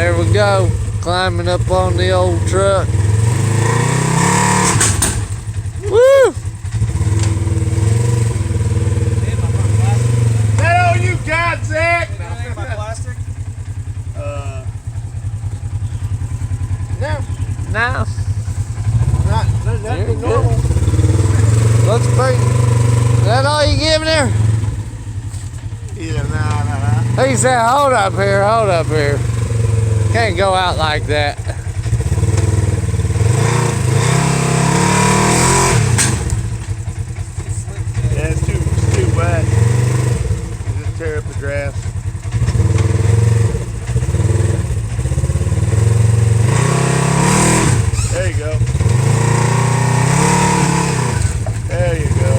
There we go, climbing up on the old truck. Woo! Is that all you got, Zach? Plastic? No. No. Nothing normal. Looks pretty. Is that all you giving her? Yeah, no. He said, hold up here. Can't go out like that. Yeah, it's too wet. Just tear up the grass. There you go. There you go.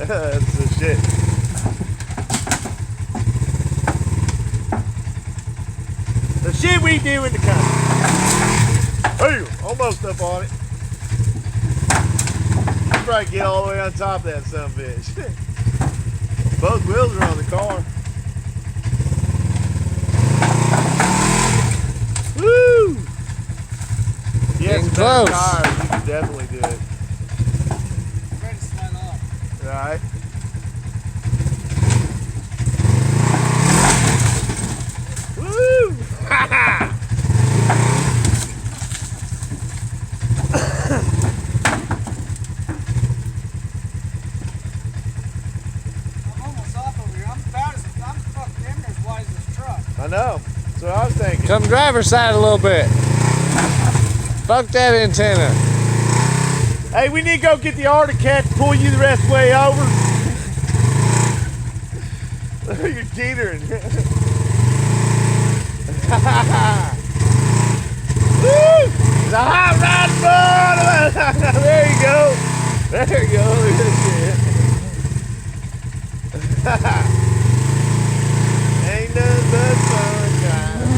That's the shit. The shit we do in the country. Hey, almost up on it. You probably get all the way on top of that son of a bitch. Both wheels are on the car. Woo! Yeah, Getting some better close. tires, you can definitely do it. Ready to slide off. Right? Woo! Ha ha! I'm almost off over here. I'm fucking damn near as wide as this truck. I know. That's what I was thinking. Come driver's side a little bit. Fuck that antenna. Hey, we need to go get the Arctic Cat to pull you the rest of the way over. You're teetering. Woo! It's a hot rod bud. There you go. There you go. Look at that shit. Ain't nothing but sunshine.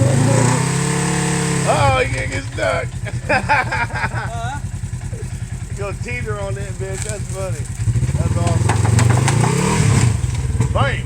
Oh, you get stuck. You go teeter on that bitch. That's funny. That's awesome. Bang.